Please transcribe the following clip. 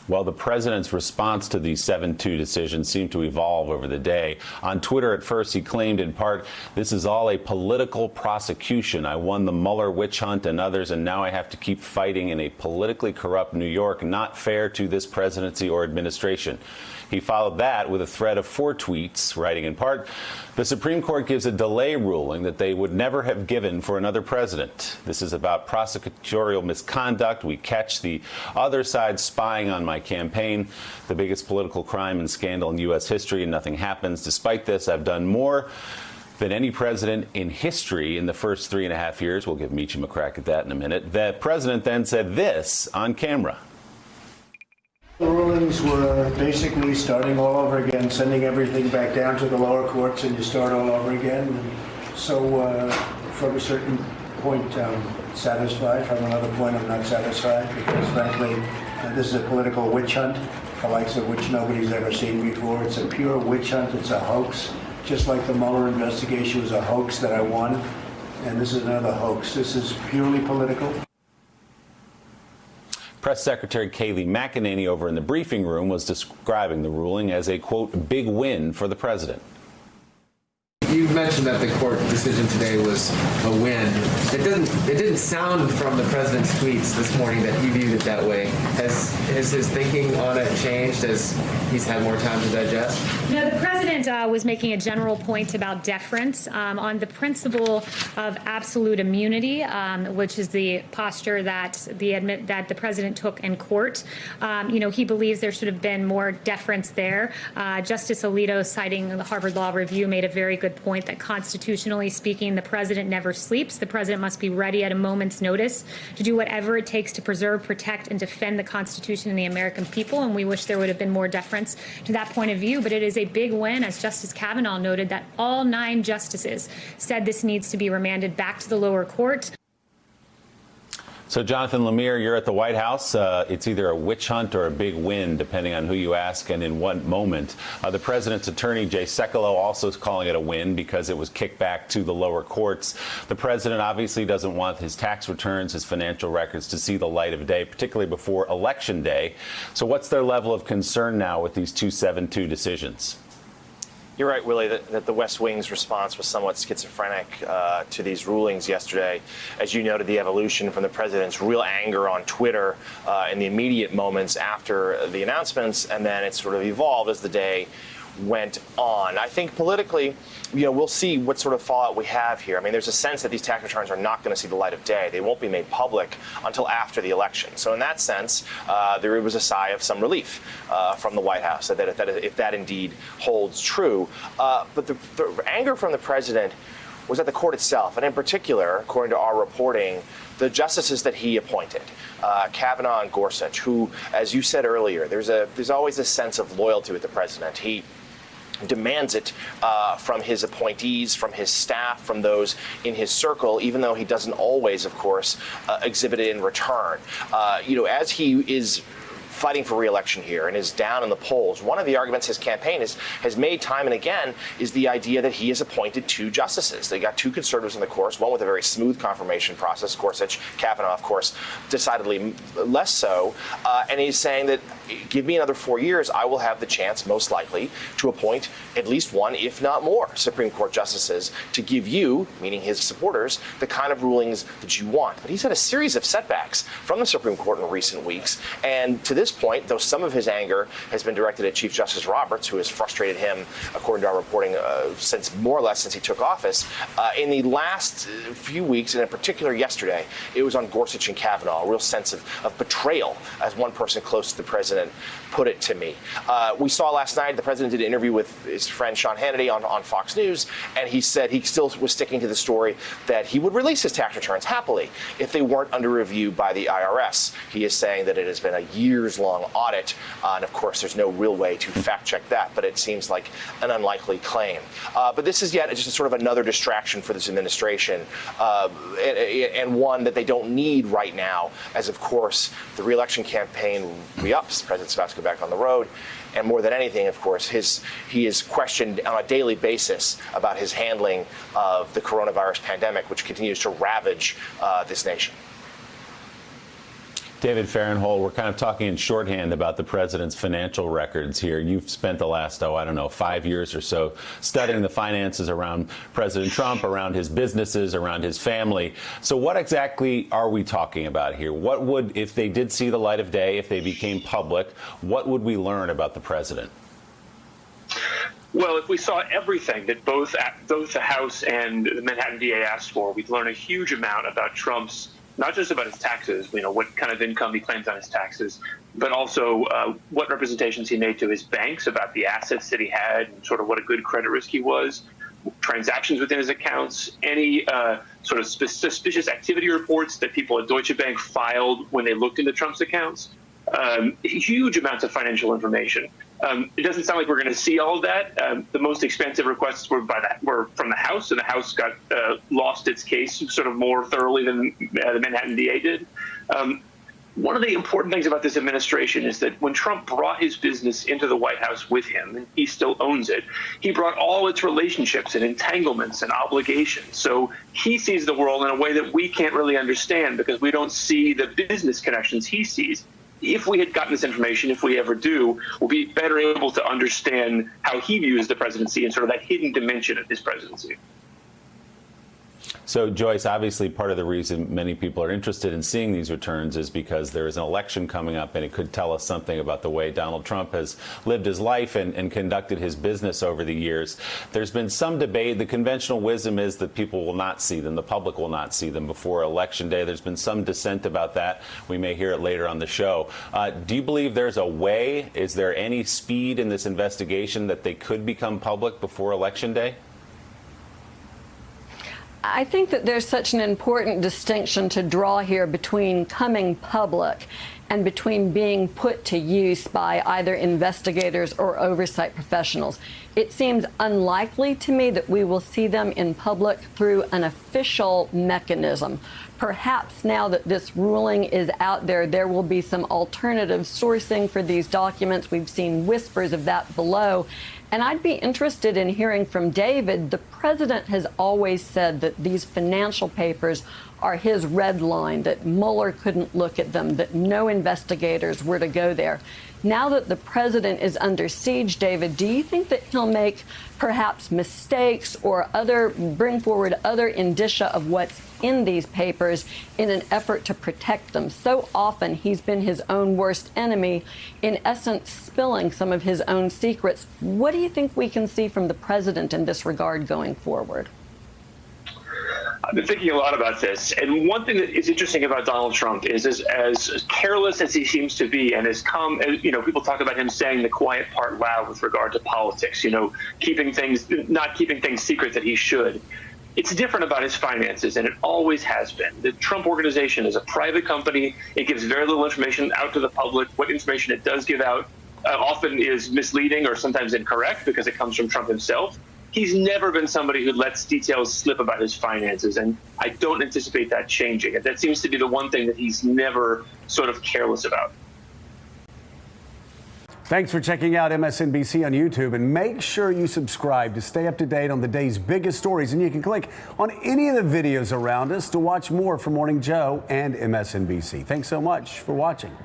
Well, the president's response to the 7-2 decision seemed to evolve over the day. On Twitter, at first, he claimed in part, "This is all a political prosecution. I won the Mueller witch hunt and others, and now I have to keep fighting in a politically corrupt New York. Not fair to this presidency or administration." He followed that with a thread of 4 tweets, writing in part, "The Supreme Court gives a delay ruling that they would never have given for another president. This is about prosecutorial misconduct. We catch the other side spying on my campaign, the biggest political crime and scandal in U.S. history, and nothing happens. Despite this, I've done more than any president in history in the first 3.5 years." We'll give Meacham a crack at that in a minute. The president then said this on camera. The rulings were basically starting all over again, sending everything back down to the lower courts, and you start all over again. And so from a certain point, I'm satisfied. From another point, I'm not satisfied, because frankly, this is a political witch hunt, the likes of which nobody's ever seen before. It's a pure witch hunt. It's a hoax, just like the Mueller investigation was a hoax that I won. And this is another hoax. This is purely political. Press Secretary Kayleigh McEnany over in the briefing room was describing the ruling as a, quote, big win for the president. You mentioned that the court decision today was a win. It didn't sound from the president's tweets this morning that he viewed it that way. Has his thinking on it changed as he's had more time to digest? No, the president was making a general point about deference on the principle of absolute immunity, which is the posture that the president took in court. He believes there should have been more deference there. Justice Alito, citing the Harvard Law Review, made a very good point that constitutionally speaking, the president never sleeps. The president must be ready at a moment's notice to do whatever it takes to preserve, protect, and defend the Constitution and the American people. And we wish there would have been more deference to that point of view. But it is a big win, as Justice Kavanaugh noted, that all 9 justices said this needs to be remanded back to the lower court. So, Jonathan Lemire, you're at the White House. It's either a witch hunt or a big win, depending on who you ask and in what moment. The president's attorney, Jay Sekulow, also is calling it a win because it was kicked back to the lower courts. The president obviously doesn't want his tax returns, his financial records to see the light of day, particularly before Election Day. So what's their level of concern now with these 2 7-2 decisions? You're right, Willie, that the West Wing's response was somewhat schizophrenic to these rulings yesterday. As you noted, the evolution from the president's real anger on Twitter in the immediate moments after the announcements, and then it sort of evolved as the day went on. I think politically, we'll see what sort of fallout we have here. I mean, there's a sense that these tax returns are not going to see the light of day. They won't be made public until after the election. So in that sense, there was a sigh of some relief from the White House that if that indeed holds true. But the anger from the president was at the court itself, and in particular, according to our reporting, the justices that he appointed, Kavanaugh and Gorsuch, who, as you said earlier, there's always a sense of loyalty with the president. He demands it from his appointees, from his staff, from those in his circle, even though he doesn't always, of course, exhibit it in return. As he is fighting for re-election here and is down in the polls, one of the arguments his campaign has made time and again is the idea that he has appointed 2 justices. They got 2 conservatives in the course, one with a very smooth confirmation process, Gorsuch, Kavanaugh, of course, decidedly less so. And he's saying that, give me another 4 years, I will have the chance, most likely, to appoint at least 1, if not more, Supreme Court justices to give you, meaning his supporters, the kind of rulings that you want. But he's had a series of setbacks from the Supreme Court in recent weeks, and to this point, though some of his anger has been directed at Chief Justice Roberts, who has frustrated him, according to our reporting, since more or less since he took office, in the last few weeks, and in particular yesterday, it was on Gorsuch and Kavanaugh, a real sense of betrayal, as one person close to the president put it to me. We saw last night the president did an interview with his friend Sean Hannity on Fox News, and he said he still was sticking to the story that he would release his tax returns happily if they weren't under review by the IRS. He is saying that it has been a years-long audit, and of course there's no real way to fact-check that, but it seems like an unlikely claim. But this is yet just sort of another distraction for this administration, and one that they don't need right now, as of course the re-election campaign re-ups. The president's about to go back on the road. And more than anything, of course, he is questioned on a daily basis about his handling of the coronavirus pandemic, which continues to ravage this nation. David Fahrenthold, we're kind of talking in shorthand about the president's financial records here. You've spent the last, 5 years or so studying the finances around President Trump, around his businesses, around his family. So what exactly are we talking about here? What would, if they did see the light of day, if they became public, what would we learn about the president? Well, if we saw everything that both the House and the Manhattan DA asked for, we'd learn a huge amount about Trump's, not just about his taxes, what kind of income he claims on his taxes, but also what representations he made to his banks about the assets that he had and sort of what a good credit risk he was, transactions within his accounts, any sort of suspicious activity reports that people at Deutsche Bank filed when they looked into Trump's accounts. Huge amounts of financial information. It doesn't sound like we're going to see all of that. The most expensive requests were from the House, and the House got lost its case sort of more thoroughly than the Manhattan DA did. One of the important things about this administration is that when Trump brought his business into the White House with him, and he still owns it, he brought all its relationships and entanglements and obligations. So he sees the world in a way that we can't really understand because we don't see the business connections he sees. If we had gotten this information, if we ever do, we'll be better able to understand how he views the presidency and sort of that hidden dimension of his presidency. So, Joyce, obviously part of the reason many people are interested in seeing these returns is because there is an election coming up, and it could tell us something about the way Donald Trump has lived his life and conducted his business over the years. There's been some debate. The conventional wisdom is that people will not see them, the public will not see them before Election Day. There's been some dissent about that. We may hear it later on the show. Do you believe there's a way, is there any speed in this investigation that they could become public before Election Day? I think that there's such an important distinction to draw here between coming public and between being put to use by either investigators or oversight professionals. It seems unlikely to me that we will see them in public through an official mechanism. Perhaps now that this ruling is out there, there will be some alternative sourcing for these documents. We've seen whispers of that below. And I'd be interested in hearing from David. The president has always said that these financial papers are his red line, that Mueller couldn't look at them, that no investigators were to go there. Now that the president is under siege, David, do you think that he'll make perhaps mistakes or bring forward other indicia of what's in these papers in an effort to protect them? So often he's been his own worst enemy, in essence spilling some of his own secrets. What do you think we can see from the president in this regard going forward? I've been thinking a lot about this, and one thing that is interesting about Donald Trump is as careless as he seems to be, and as calm, people talk about him saying the quiet part loud with regard to politics, not keeping things secret that he should. It's different about his finances, and it always has been. The Trump Organization is a private company. It gives very little information out to the public. What information it does give out often is misleading or sometimes incorrect because it comes from Trump himself. He's never been somebody who lets details slip about his finances, and I don't anticipate that changing. That seems to be the one thing that he's never sort of careless about. Thanks for checking out MSNBC on YouTube, and make sure you subscribe to stay up to date on the day's biggest stories. And you can click on any of the videos around us to watch more from Morning Joe and MSNBC. Thanks so much for watching.